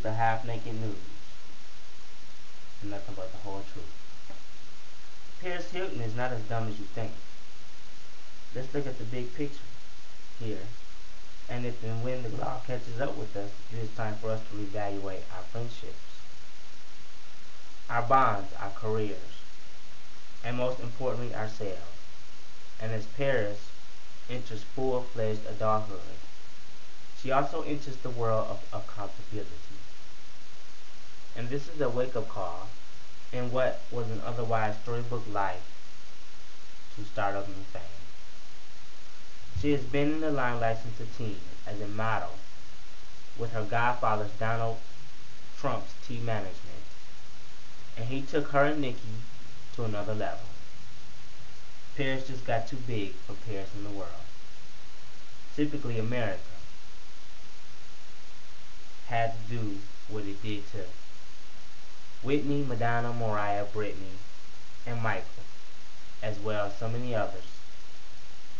the half-naked news and nothing but the whole truth. Paris Hilton is not as dumb as you think. Let's look at the big picture here. And if and when the law catches up with us, it is time for us to reevaluate our friendships, our bonds, our careers, and most importantly, ourselves. And as Paris enters full-fledged adulthood, she also enters the world of accountability. And this is a wake-up call in what was an otherwise storybook life to stardom and fame. She has been in the limelight since a teen as a model with her godfather's Donald Trump's tea management, and he took her and Nicki to another level. Paris just got too big for Paris in the world. Typically America had to do what it did to Whitney, Madonna, Mariah, Britney, and Michael, as well as so many others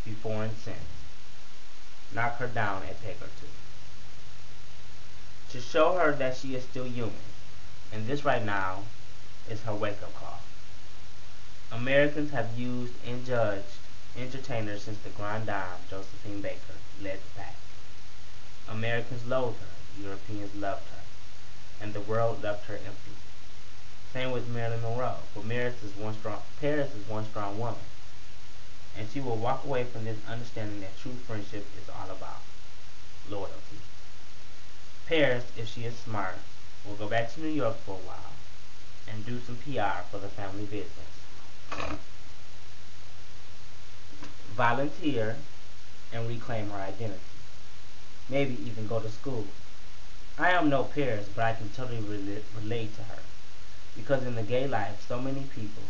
before and since. Knock her down a peg or two. To show her that she is still human, and this right now is her wake-up call. Americans have used and judged entertainers since the grand dame Josephine Baker led the pack. Americans loathed her, Europeans loved her, and the world left her empty. Same with Marilyn Monroe, but Paris is one strong woman, and she will walk away from this understanding that true friendship is all about loyalty. Paris, if she is smart, will go back to New York for a while and do some PR for the family business. Volunteer and reclaim her identity. Maybe even go to school. I am no Paris, but I can totally relate to her, because in the gay life, so many people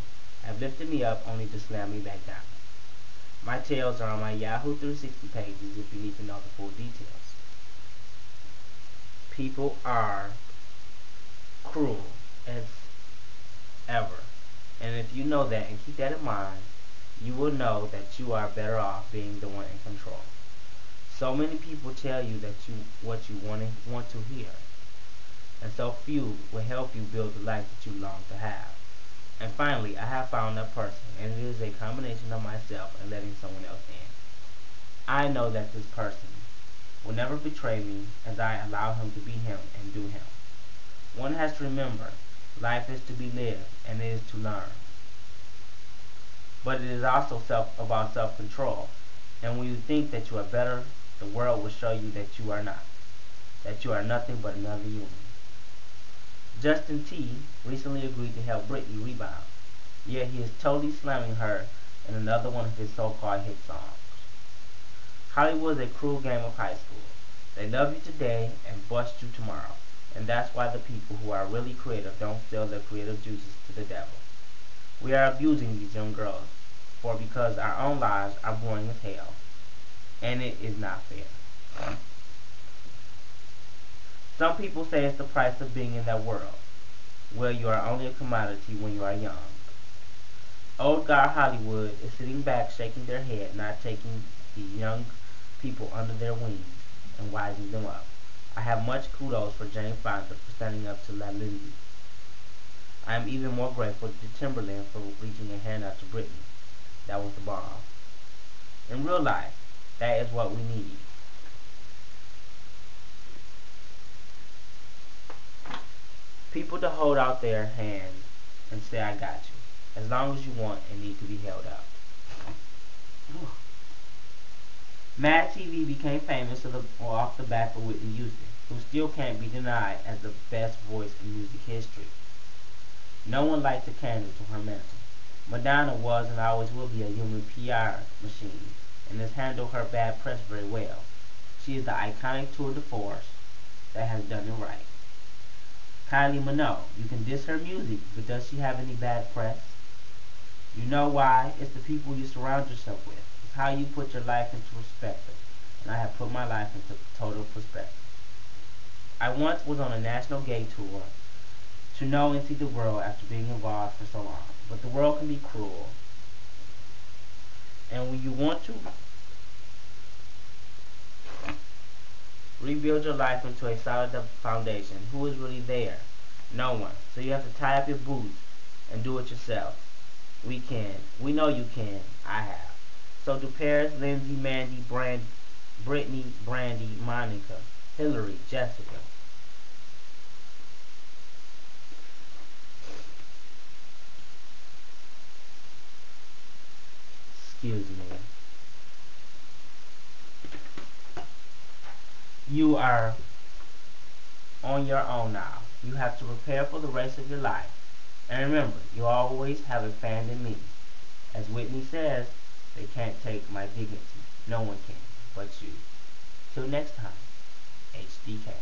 have lifted me up only to slam me back down. My tales are on my Yahoo 360 pages if you need to know the full details. People are cruel as ever, and if you know that and keep that in mind, you will know that you are better off being the one in control. So many people tell you that what you want to hear, and so few will help you build the life that you long to have. And finally, I have found that person, and it is a combination of myself and letting someone else in. I know that this person will never betray me as I allow him to be him and do him. One has to remember, life is to be lived, and it is to learn. But it is also about self-control. And when you think that you are better, the world will show you that you are not. That you are nothing but another human. Justin T recently agreed to help Britney rebound, yet he is totally slamming her in another one of his so-called hit songs. Hollywood is a cruel game of high school. They love you today and bust you tomorrow, and that's why the people who are really creative don't sell their creative juices to the devil. We are abusing these young girls, because our own lives are boring as hell, and it is not fair. Some people say it's the price of being in that world. Well, you are only a commodity when you are young. Old guard Hollywood is sitting back shaking their head, not taking the young people under their wings and wising them up. I have much kudos for Jane Fonda for standing up to La Lindy. I am even more grateful to Timberland for reaching a hand out to Britney. That was the bomb. In real life, that is what we need. People to hold out their hands and say, I got you, as long as you want and need to be held up. Mad TV became famous off the back of Whitney Houston, who still can't be denied as the best voice in music history. No one lights a candle to her mantle. Madonna was and always will be a human PR machine, and has handled her bad press very well. She is the iconic tour de force that has done it right. Kylie Minogue, you can diss her music, but does she have any bad press? You know why? It's the people you surround yourself with. It's how you put your life into perspective, and I have put my life into total perspective. I once was on a national gay tour to know and see the world after being involved for so long. But the world can be cruel. And when you want to rebuild build your life into a solid foundation. Who is really there? No one. So you have to tie up your boots and do it yourself. We can. We know you can. I have. So do Paris, Lindsay, Mandy, Brittany, Brandy, Monica, Hillary, Jessica. Excuse me. You are on your own now. You have to prepare for the rest of your life. And remember, you always have a fan in me. As Whitney says, they can't take my dignity. No one can but you. Till next time, HDK.